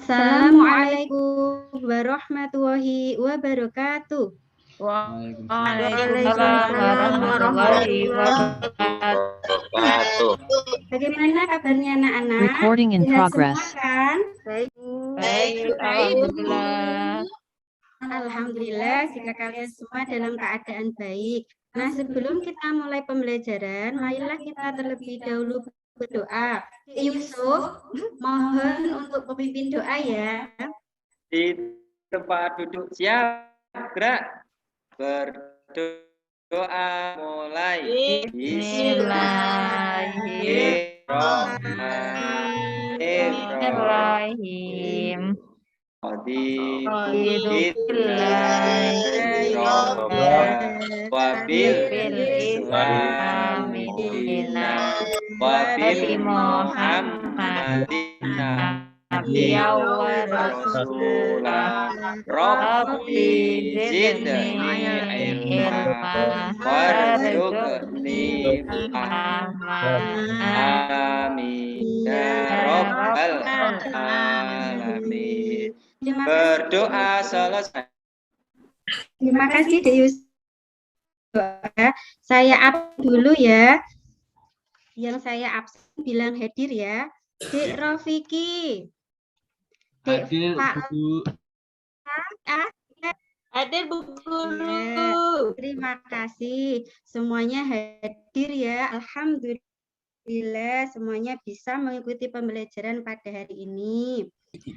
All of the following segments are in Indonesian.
Assalamualaikum warahmatullahi wabarakatuh. Waalaikumsalam warahmatullahi wabarakatuh. Bagaimana kabarnya anak-anak? Recording in Sehat progress. semua kan? Baik, alhamdulillah. Alhamdulillah jika kalian semua dalam keadaan baik. Nah, sebelum kita mulai pembelajaran, marilah kita terlebih dahulu berdoa. Yusuf, mohon untuk pemimpin doa ya. Di tempat duduk siap, gerak, berdoa mulai. Bismillahirrahmanirrahim. Wabil islamina wabil muhammadina nabiyya wa rasulah rabbi zidni ilma warzuqni amin ya rabbal alamin. Berdoa selesai. Terima kasih Deus. Saya absen dulu ya. Yang saya absen bilang hadir ya. Dek Rofiki. Dek Pak. Hadir Bu Guru. Ya, terima kasih. Semuanya hadir ya. Alhamdulillah semuanya bisa mengikuti pembelajaran pada hari ini.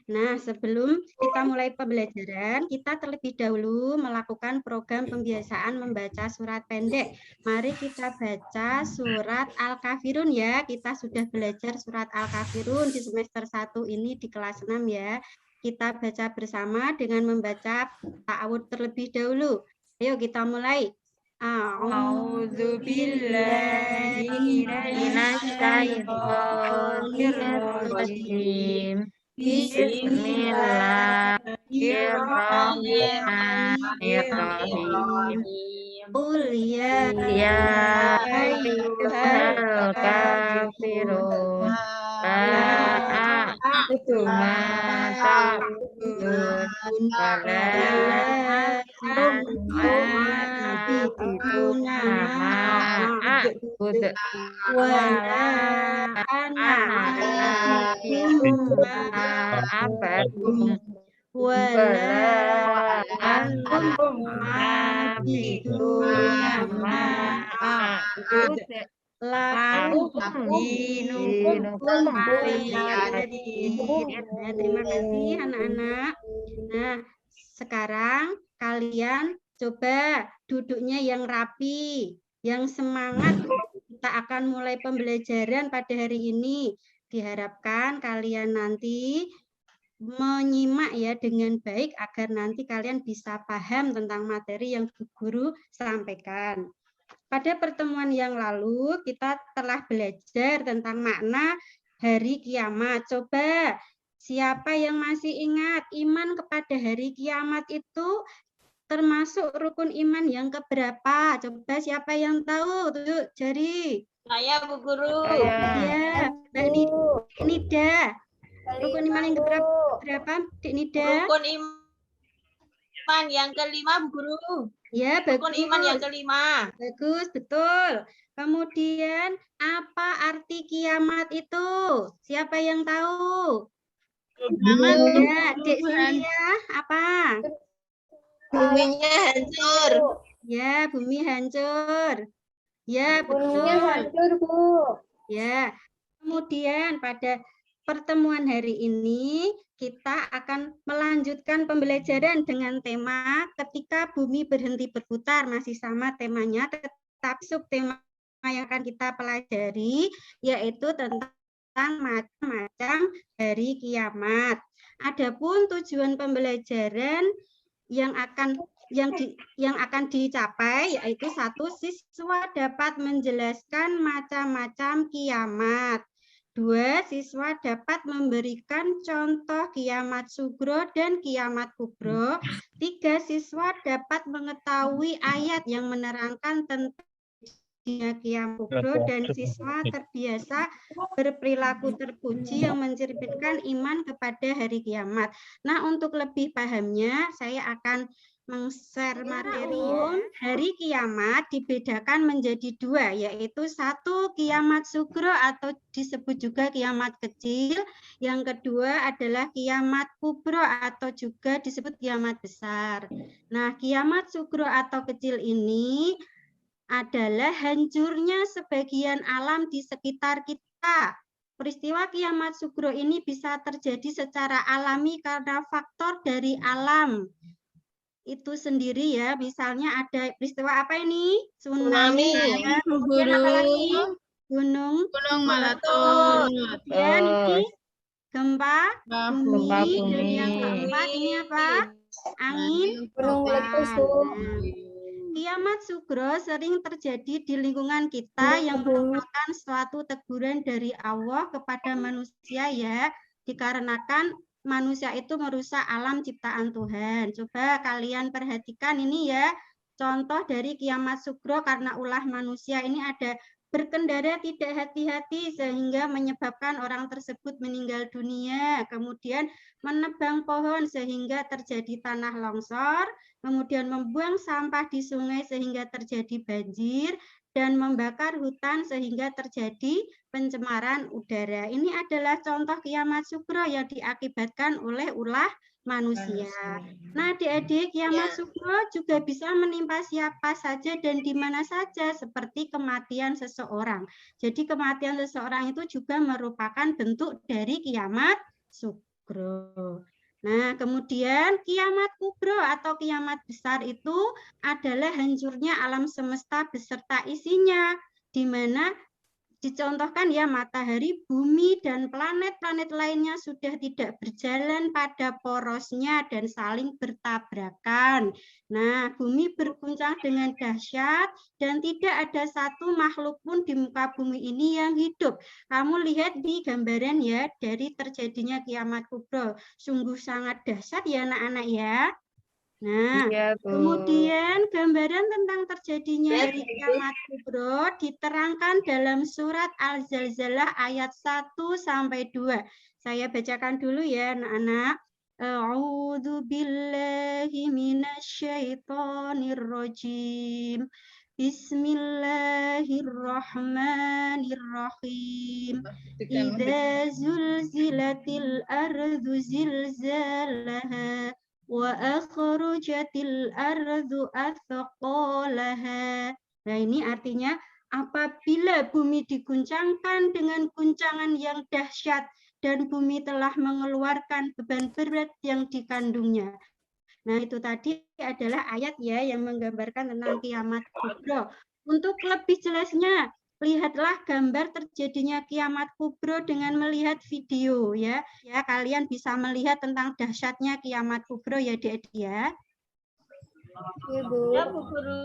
Nah, sebelum kita mulai pembelajaran, kita terlebih dahulu melakukan program pembiasaan membaca surat pendek. Mari kita baca surat Al-Kafirun ya. Kita sudah belajar surat Al-Kafirun di semester 1 ini di kelas 6 ya. Kita baca bersama dengan membaca ta'awudz terlebih dahulu. Ayo kita mulai. A'udzubillahi minasyaitonirrajim. Bismillahirrahmanirrahim. Qul ya ayyuhal kafirun la a'budu ma ta'budun wala antum a'buduna ma a'budu wala ana wala antum a'buduna ma a'budu lakum dinukum waliyadin. Terima kasih anak-anak. Nah, sekarang kalian coba duduknya yang rapi, yang semangat. Kita akan mulai pembelajaran pada hari ini. Diharapkan kalian nanti menyimak ya dengan baik agar nanti kalian bisa paham tentang materi yang Bu Guru sampaikan. Pada pertemuan yang lalu kita telah belajar tentang makna hari kiamat. Coba siapa yang masih ingat iman kepada hari kiamat itu termasuk rukun iman yang keberapa? Coba siapa yang tahu? Tuh jari. Saya Bu Guru. Ya, Mbak Nida. Rukun iman yang keberapa, Dek Nida? Rukun iman yang kelima, Bu Guru. Ya, bagus. Rukun iman yang kelima. Bagus, betul. Kemudian, apa arti kiamat itu? Siapa yang tahu? Ya, Dek Cynthia, apa? Buminya hancur. Ya, bumi hancur. Ya, betul. Buminya hancur, Bu. Ya, kemudian pada pertemuan hari ini kita akan melanjutkan pembelajaran dengan tema ketika bumi berhenti berputar. Masih sama temanya, tetapi subtema yang akan kita pelajari yaitu tentang macam-macam hari kiamat. Adapun tujuan pembelajaran yang akan dicapai yaitu satu, siswa dapat menjelaskan macam-macam kiamat. 2. Siswa dapat memberikan contoh kiamat sugro dan kiamat kubro. 3. Siswa dapat mengetahui ayat yang menerangkan tentang kiamat kubro dan siswa terbiasa berperilaku terpuji yang mencerminkan iman kepada hari kiamat. Nah, untuk lebih pahamnya, saya akan meng-share materi ya. Hari kiamat dibedakan menjadi dua, yaitu satu kiamat sugro atau disebut juga kiamat kecil. Yang kedua adalah kiamat kubro atau juga disebut kiamat besar. Nah, kiamat sugro atau kecil ini adalah hancurnya sebagian alam di sekitar kita. Peristiwa kiamat sugro ini bisa terjadi secara alami karena faktor dari alam itu sendiri ya. Misalnya ada peristiwa apa ini? Tsunami ya. Kemudian apa lagi? Gunung Meletus. Kemudian ini gempa bumi. Dan yang keempat ini apa? Angin topan. Kiamat sugro sering terjadi di lingkungan kita yang merupakan suatu teguran dari Allah kepada manusia ya, dikarenakan manusia itu merusak alam ciptaan Tuhan. Coba kalian perhatikan ini ya, contoh dari kiamat sugro karena ulah manusia ini ada berkendara tidak hati-hati sehingga menyebabkan orang tersebut meninggal dunia, kemudian menebang pohon sehingga terjadi tanah longsor, kemudian membuang sampah di sungai sehingga terjadi banjir, dan membakar hutan sehingga terjadi pencemaran udara. Ini adalah contoh kiamat sugro yang diakibatkan oleh ulah manusia. Nah, adik-adik, kiamat sugro juga bisa menimpa siapa saja dan di mana saja, seperti kematian seseorang. Jadi kematian seseorang itu juga merupakan bentuk dari kiamat sugro. Nah, kemudian kiamat kubro atau kiamat besar itu adalah hancurnya alam semesta beserta isinya, di mana dicontohkan ya matahari, bumi, dan planet-planet lainnya sudah tidak berjalan pada porosnya dan saling bertabrakan. Nah, bumi berguncang dengan dahsyat dan tidak ada satu makhluk pun di muka bumi ini yang hidup. Kamu lihat di gambaran ya dari terjadinya kiamat kubro. Sungguh sangat dahsyat ya anak-anak ya. Nah, kemudian gambaran tentang terjadinya hari kiamat kubro diterangkan dalam surat Al-Zalzalah ayat 1 sampai 2. Saya bacakan dulu ya anak-anak. A'udzu billahi minasyaitonir rajim. Bismillahirrahmanirrahim. Idza zulzilatil ardu zilzalaha wa akhrajatil ardu athqalaha. Nah, ini artinya apabila bumi diguncangkan dengan guncangan yang dahsyat dan bumi telah mengeluarkan beban berat yang dikandungnya. Nah, itu tadi adalah ayat ya yang menggambarkan tentang kiamat kubro. Untuk lebih jelasnya, lihatlah gambar terjadinya kiamat kubro dengan melihat video ya. Ya, kalian bisa melihat tentang dahsyatnya kiamat kubro ya, Adik-adik ya. Ya, Bu. Ya, Bu Guru.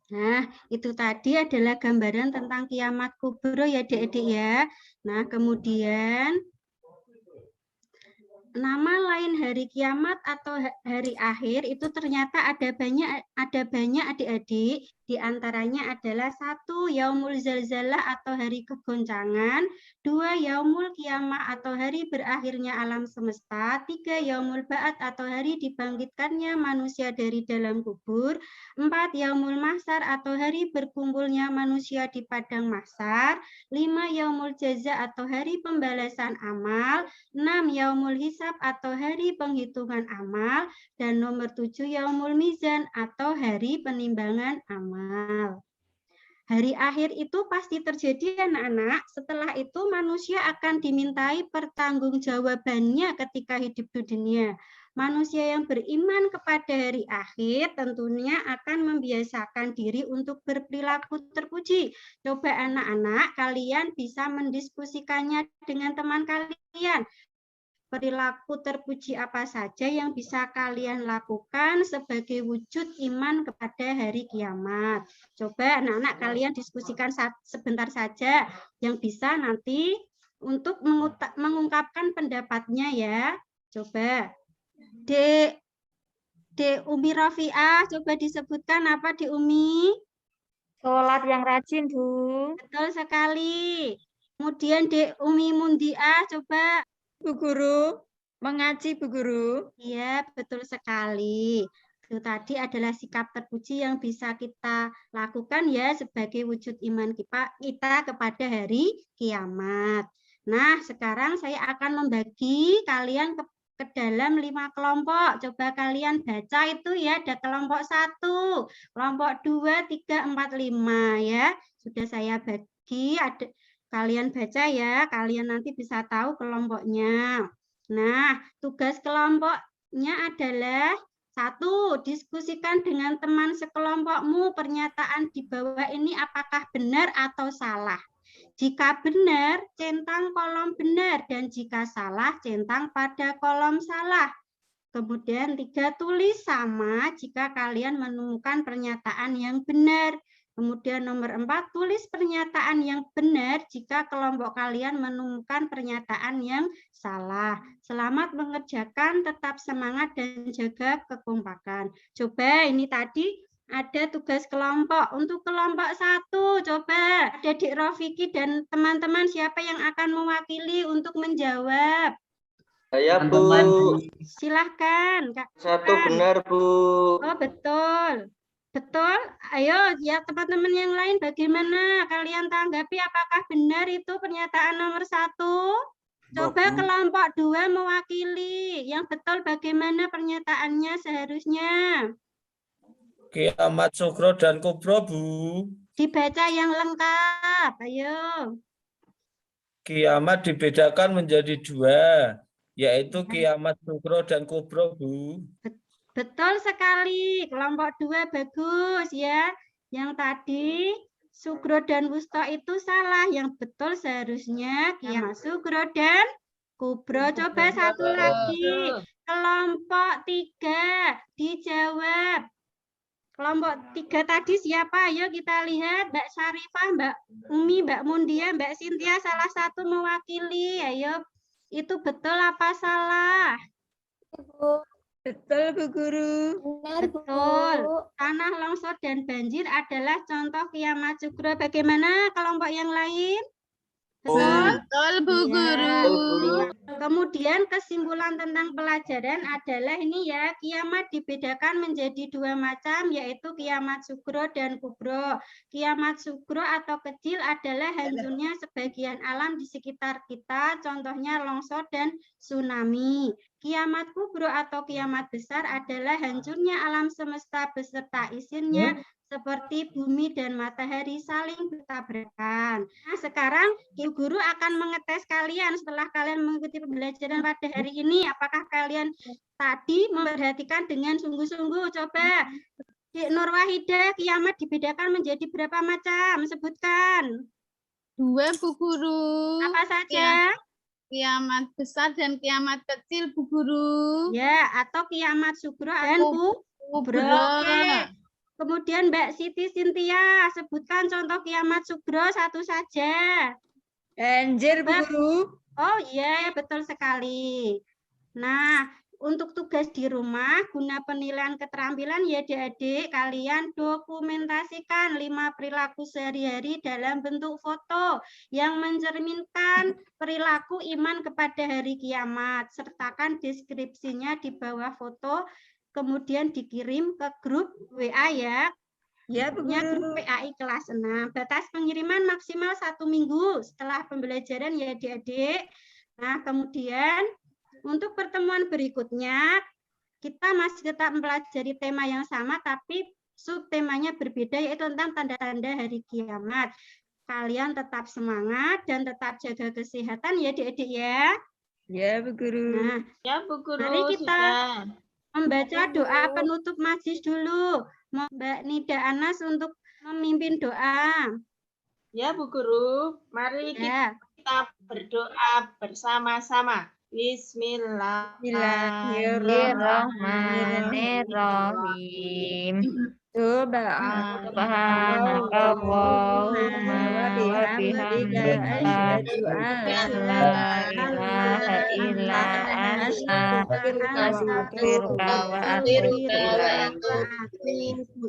Nah, itu tadi adalah gambaran tentang kiamat kubro ya, Adik-adik ya. Nah, kemudian nama lain hari kiamat atau hari akhir itu ternyata ada banyak adik-adik Di antaranya adalah 1. Yaumul zalzalah atau hari kegoncangan, 2. Yaumul kiamah atau hari berakhirnya alam semesta, 3. Yaumul ba'at atau hari dibangkitkannya manusia dari dalam kubur, 4. Yaumul mahsyar atau hari berkumpulnya manusia di padang mahsyar, 5. Yaumul jaza atau hari pembalasan amal, 6. Yaumul hisab atau hari penghitungan amal, dan nomor 7 yaumul mizan atau hari penimbangan amal. Hari akhir itu pasti terjadi anak-anak. Setelah itu manusia akan dimintai pertanggungjawabannya ketika hidup di dunia. Manusia yang beriman kepada hari akhir tentunya akan membiasakan diri untuk berperilaku terpuji. Coba anak-anak kalian bisa mendiskusikannya dengan teman kalian. Perilaku terpuji apa saja yang bisa kalian lakukan sebagai wujud iman kepada hari kiamat? Coba anak-anak kalian diskusikan sebentar saja yang bisa nanti untuk mengungkapkan pendapatnya ya. Coba. Dek Umi Rafiah, coba disebutkan apa Dek Umi? Sholat yang rajin, Bu. Betul sekali. Kemudian Dek Umi Mundiah, coba. Bu Guru, mengaji Bu Guru. Iya, betul sekali. Itu tadi adalah sikap terpuji yang bisa kita lakukan ya sebagai wujud iman kita kepada hari kiamat. Nah, sekarang saya akan membagi kalian ke dalam 5 kelompok. Coba kalian baca itu ya, ada kelompok 1, kelompok 2, 3, 4, 5 ya. Sudah saya bagi, ada kalian baca ya, kalian nanti bisa tahu kelompoknya. Nah, tugas kelompoknya adalah 1. Diskusikan dengan teman sekelompokmu pernyataan di bawah ini apakah benar atau salah. Jika benar, centang kolom benar, dan jika salah, centang pada kolom salah. Kemudian 3. Tulis sama jika kalian menemukan pernyataan yang benar. Kemudian nomor 4, tulis pernyataan yang benar jika kelompok kalian menemukan pernyataan yang salah. Selamat mengerjakan, tetap semangat dan jaga kekompakan. Coba ini tadi ada tugas kelompok. Untuk kelompok 1, coba Adik Rofiki dan teman-teman siapa yang akan mewakili untuk menjawab? Saya, Bu. Silahkan, Kak. 1 benar, Bu. Oh, betul. Betul. Ayo, ya teman-teman yang lain bagaimana? Kalian tanggapi apakah benar itu pernyataan nomor 1? Coba kelompok 2 mewakili. Yang betul bagaimana pernyataannya seharusnya? Kiamat sugro dan kubro, Bu. Dibaca yang lengkap. Ayo. Kiamat dibedakan menjadi 2, yaitu kiamat sugro dan kubro, Bu. Betul sekali, kelompok 2 bagus ya. Yang tadi sugro dan wusto itu salah. Yang betul seharusnya kiamat sugro dan kubro. Coba satu lagi. Kelompok 3 dijawab. Kelompok 3 tadi siapa? Ayo kita lihat. Mbak Syarifah, Mbak Umi, Mbak Mundia, Mbak Sintia salah satu mewakili. Ayo, itu betul apa salah? Betul, Bu Guru. Betul. Tanah longsor dan banjir adalah contoh kiamat sugro. Bagaimana kelompok yang lain? Betul? Betul, Bu Guru. Kemudian kesimpulan tentang pelajaran adalah ini ya, kiamat dibedakan menjadi 2 macam, yaitu kiamat sugro dan kubro. Kiamat sugro atau kecil adalah hancurnya sebagian alam di sekitar kita, contohnya longsor dan tsunami. Kiamat kubro atau kiamat besar adalah hancurnya alam semesta beserta isinya, seperti bumi dan matahari saling bertabrakan. Nah, sekarang Ibu Guru akan mengetes kalian setelah kalian mengikuti pembelajaran pada hari ini. Apakah kalian tadi memperhatikan dengan sungguh-sungguh? Coba, Dik Nur Wahidah, kiamat dibedakan menjadi berapa macam? Sebutkan. 2, Bu Guru. Apa saja? Kiamat besar dan kiamat kecil, Bu Guru. Ya, atau kiamat sugro dan kubro. Oke. Kemudian Mbak Siti Sintia, sebutkan contoh kiamat sugro satu saja. Banjir, Bu Guru. Oh iya, betul sekali. Nah, untuk tugas di rumah, guna penilaian keterampilan ya adik-adik, kalian dokumentasikan 5 perilaku sehari-hari dalam bentuk foto yang mencerminkan perilaku iman kepada hari kiamat. Sertakan deskripsinya di bawah foto, kemudian dikirim ke grup WA ya. Ya, Bu Grup Guru. PAI kelas 6. Batas pengiriman maksimal 1 minggu setelah pembelajaran ya adik-adik. Nah, kemudian untuk pertemuan berikutnya, kita masih tetap mempelajari tema yang sama, tapi subtemanya berbeda, yaitu tentang tanda-tanda hari kiamat. Kalian tetap semangat dan tetap jaga kesehatan ya adik-adik ya. Ya, Bu Guru. Nah, Ya, Bu Guru. mari kita Sudah. membaca doa penutup majlis dulu. Mbak Nida Anas untuk memimpin doa. Ya, Bu Guru. Mari Ya. kita berdoa bersama-sama. Bismillahirrahmanirrahim. Subhanakallahumma wa bihamdika asyhadu an la ilaha illa anta astaghfiruka wa atubu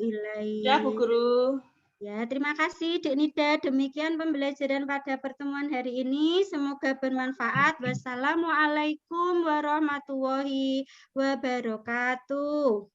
ilaik. Ya, Bu Guru. Ya, terima kasih Dek Nida. Demikian pembelajaran pada pertemuan hari ini. Semoga bermanfaat. Wassalamualaikum warahmatullahi wabarakatuh.